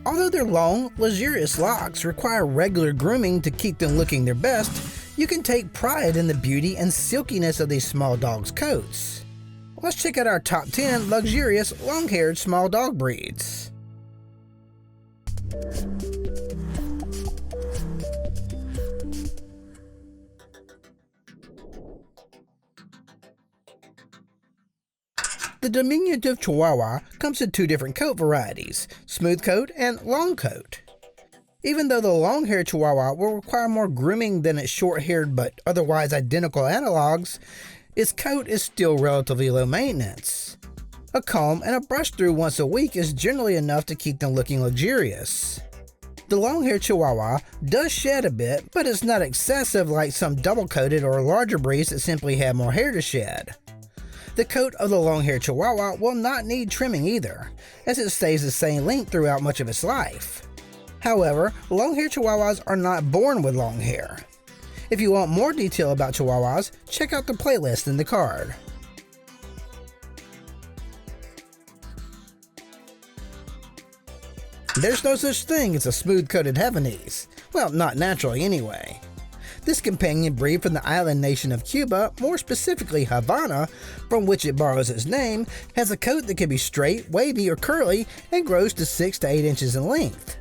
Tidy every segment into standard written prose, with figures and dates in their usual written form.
Although their long, luxurious locks require regular grooming to keep them looking their best, you can take pride in the beauty and silkiness of these small dogs' coats. Let's check out our top 10 luxurious, long-haired small dog breeds. The diminutive Chihuahua comes in two different coat varieties, smooth coat and long coat. Even though the long-haired Chihuahua will require more grooming than its short-haired but otherwise identical analogs, its coat is still relatively low maintenance. A comb and a brush through once a week is generally enough to keep them looking luxurious. The long-haired Chihuahua does shed a bit, but it's not excessive like some double-coated or larger breeds that simply have more hair to shed. The coat of the long-haired Chihuahua will not need trimming either, as it stays the same length throughout much of its life. However, long-haired Chihuahuas are not born with long hair. If you want more detail about Chihuahuas, check out the playlist in the card. There's no such thing as a smooth-coated Havanese. Well, not naturally anyway. This companion breed from the island nation of Cuba, more specifically Havana, from which it borrows its name, has a coat that can be straight, wavy, or curly and grows to 6 to 8 inches in length.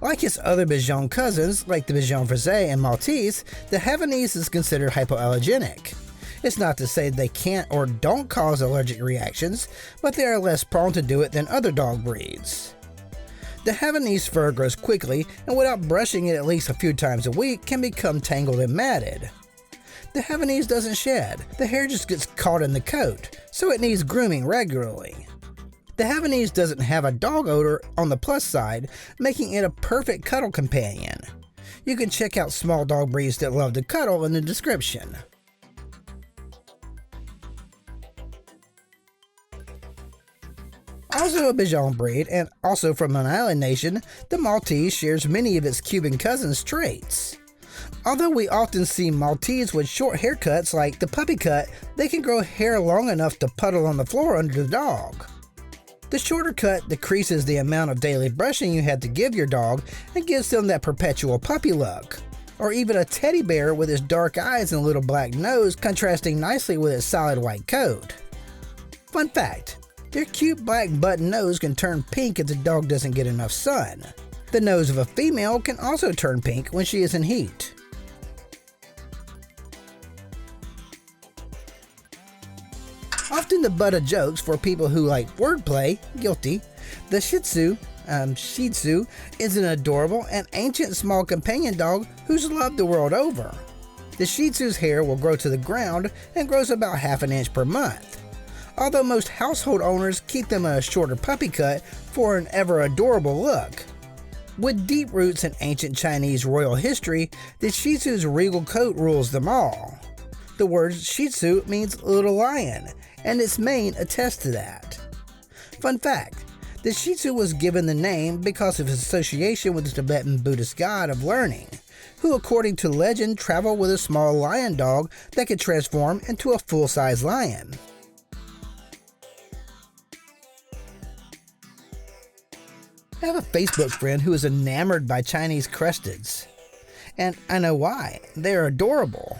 Like its other Bichon cousins, like the Bichon Frise and Maltese, the Havanese is considered hypoallergenic. It's not to say they can't or don't cause allergic reactions, but they are less prone to do it than other dog breeds. The Havanese fur grows quickly and without brushing it at least a few times a week can become tangled and matted. The Havanese doesn't shed, the hair just gets caught in the coat, so it needs grooming regularly. The Havanese doesn't have a dog odor on the plus side, making it a perfect cuddle companion. You can check out small dog breeds that love to cuddle in the description. Also a Bichon breed, and also from an island nation, the Maltese shares many of its Cuban cousins' traits. Although we often see Maltese with short haircuts like the puppy cut, they can grow hair long enough to puddle on the floor under the dog. The shorter cut decreases the amount of daily brushing you have to give your dog and gives them that perpetual puppy look. Or even a teddy bear with its dark eyes and little black nose contrasting nicely with its solid white coat. Fun fact. Their cute black button nose can turn pink if the dog doesn't get enough sun. The nose of a female can also turn pink when she is in heat. Often the butt of jokes for people who like wordplay, guilty, the Shih Tzu is an adorable and ancient small companion dog who's loved the world over. The Shih Tzu's hair will grow to the ground and grows about ½ an inch per month. Although most household owners keep them in a shorter puppy cut for an ever adorable look. With deep roots in ancient Chinese royal history, the Shih Tzu's regal coat rules them all. The word Shih Tzu means little lion, and its mane attests to that. Fun fact, the Shih Tzu was given the name because of its association with the Tibetan Buddhist god of learning, who according to legend traveled with a small lion dog that could transform into a full-size lion. I have a Facebook friend who is enamored by Chinese Cresteds. And I know why. They are adorable.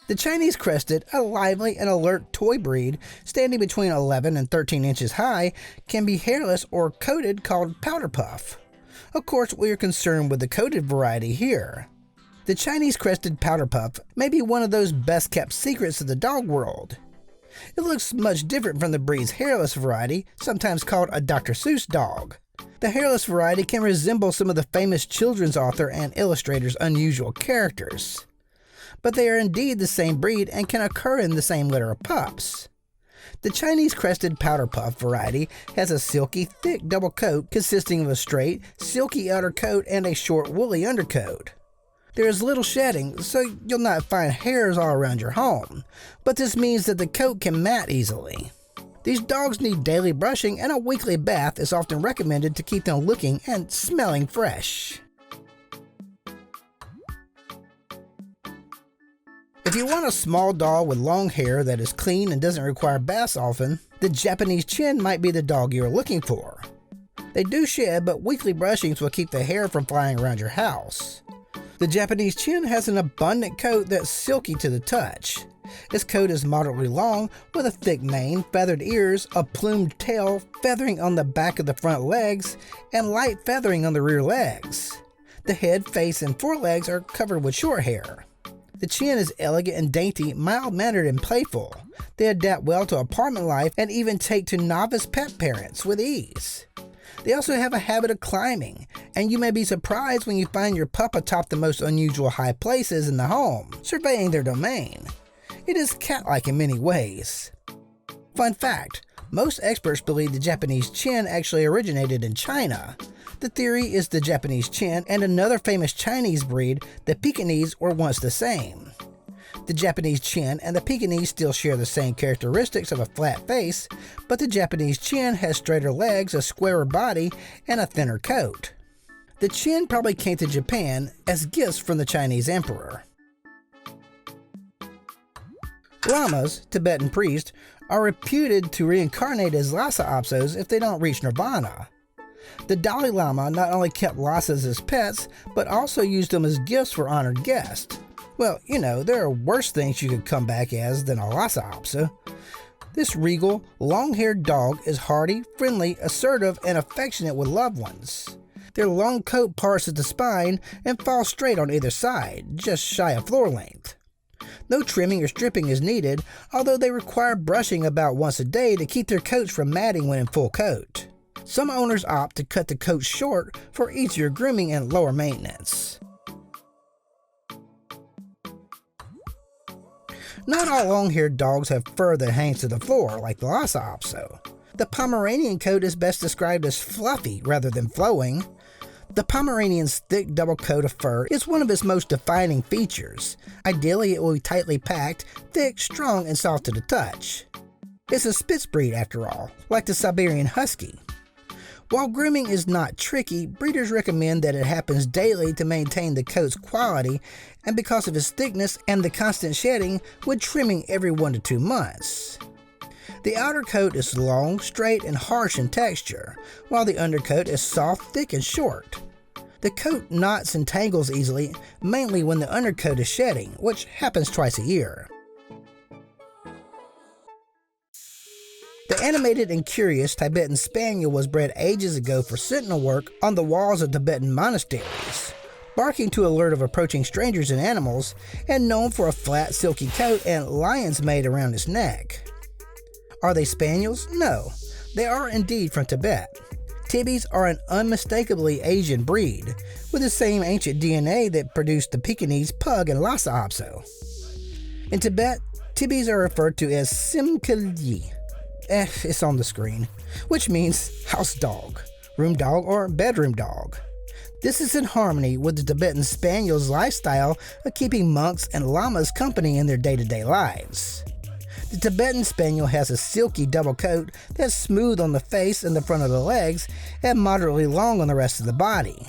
The Chinese Crested, a lively and alert toy breed standing between 11 and 13 inches high, can be hairless or coated called Powderpuff. Of course, we are concerned with the coated variety here. The Chinese Crested Powderpuff may be one of those best kept secrets of the dog world. It looks much different from the breed's hairless variety, sometimes called a Dr. Seuss dog. The hairless variety can resemble some of the famous children's author and illustrator's unusual characters. But they are indeed the same breed and can occur in the same litter of pups. The Chinese Crested Powderpuff variety has a silky, thick double coat consisting of a straight, silky outer coat and a short, woolly undercoat. There is little shedding, so you'll not find hairs all around your home, but this means that the coat can mat easily. These dogs need daily brushing, and a weekly bath is often recommended to keep them looking and smelling fresh. If you want a small dog with long hair that is clean and doesn't require baths often, the Japanese Chin might be the dog you're looking for. They do shed, but weekly brushings will keep the hair from flying around your house. The Japanese chin has an abundant coat that's silky to the touch. Its coat is moderately long, with a thick mane, feathered ears, a plumed tail, feathering on the back of the front legs, and light feathering on the rear legs. The head, face, and forelegs are covered with short hair. The chin is elegant and dainty, mild-mannered and playful. They adapt well to apartment life and even take to novice pet parents with ease. They also have a habit of climbing, and you may be surprised when you find your pup atop the most unusual high places in the home, surveying their domain. It is cat-like in many ways. Fun fact, most experts believe the Japanese chin actually originated in China. The theory is the Japanese chin and another famous Chinese breed, the Pekingese, were once the same. The Japanese chin and the Pekingese still share the same characteristics of a flat face, but the Japanese chin has straighter legs, a squarer body, and a thinner coat. The chin probably came to Japan as gifts from the Chinese emperor. Lamas, Tibetan priests, are reputed to reincarnate as Lhasa Apsos if they don't reach nirvana. The Dalai Lama not only kept Lhasas as pets, but also used them as gifts for honored guests. Well, you know, there are worse things you could come back as than a Lhasa Apso. This regal, long-haired dog is hardy, friendly, assertive, and affectionate with loved ones. Their long coat parts at the spine and falls straight on either side, just shy of floor length. No trimming or stripping is needed, although they require brushing about once a day to keep their coats from matting when in full coat. Some owners opt to cut the coat short for easier grooming and lower maintenance. Not all long-haired dogs have fur that hangs to the floor like the Lhasa Apso. The Pomeranian coat is best described as fluffy rather than flowing. The Pomeranian's thick double coat of fur is one of its most defining features. Ideally, it will be tightly packed, thick, strong, and soft to the touch. It's a Spitz breed after all, like the Siberian Husky. While grooming is not tricky, breeders recommend that it happens daily to maintain the coat's quality, and because of its thickness and the constant shedding, with trimming every 1 to 2 months. The outer coat is long, straight, and harsh in texture, while the undercoat is soft, thick, and short. The coat knots and tangles easily, mainly when the undercoat is shedding, which happens twice a year. The animated and curious Tibetan Spaniel was bred ages ago for sentinel work on the walls of Tibetan monasteries, barking to alert of approaching strangers and animals, and known for a flat, silky coat and lion's mane around its neck. Are they Spaniels? No, they are indeed from Tibet. Tibbies are an unmistakably Asian breed, with the same ancient DNA that produced the Pekingese Pug and Lhasa Apso. In Tibet, Tibbies are referred to as Simkilyi. It's on the screen, which means house dog, room dog, or bedroom dog. This is in harmony with the Tibetan Spaniel's lifestyle of keeping monks and lamas company in their day-to-day lives. The Tibetan Spaniel has a silky double coat that's smooth on the face and the front of the legs and moderately long on the rest of the body.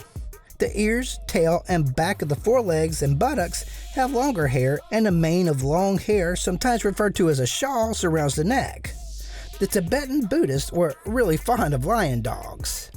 The ears, tail, and back of the forelegs and buttocks have longer hair, and a mane of long hair, sometimes referred to as a shawl, surrounds the neck. The Tibetan Buddhists were really fond of lion dogs.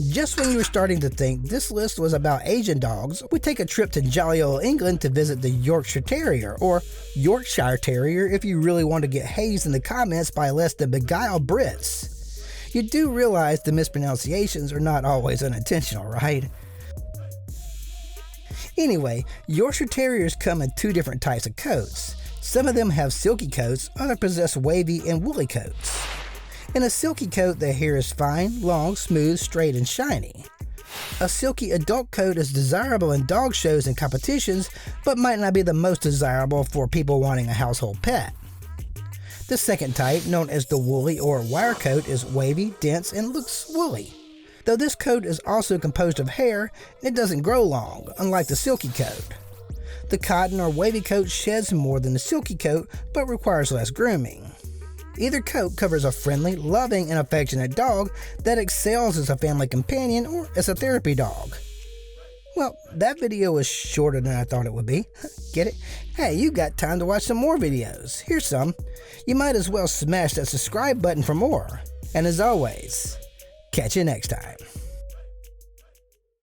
Just when you were starting to think this list was about Asian dogs, we take a trip to jolly old England to visit the Yorkshire Terrier, or Yorkshire Terrier if you really want to get hazed in the comments by less than beguiled Brits. You do realize the mispronunciations are not always unintentional, right? Anyway, Yorkshire Terriers come in 2 different types of coats. Some of them have silky coats, others possess wavy and woolly coats. In a silky coat, the hair is fine, long, smooth, straight, and shiny. A silky adult coat is desirable in dog shows and competitions, but might not be the most desirable for people wanting a household pet. The second type, known as the woolly or wire coat, is wavy, dense, and looks woolly. Though this coat is also composed of hair, it doesn't grow long, unlike the silky coat. The cotton or wavy coat sheds more than the silky coat, but requires less grooming. Either coat covers a friendly, loving, and affectionate dog that excels as a family companion or as a therapy dog. Well, that video was shorter than I thought it would be. Get it? Hey, you got time to watch some more videos. Here's some. You might as well smash that subscribe button for more. And as always, catch you next time.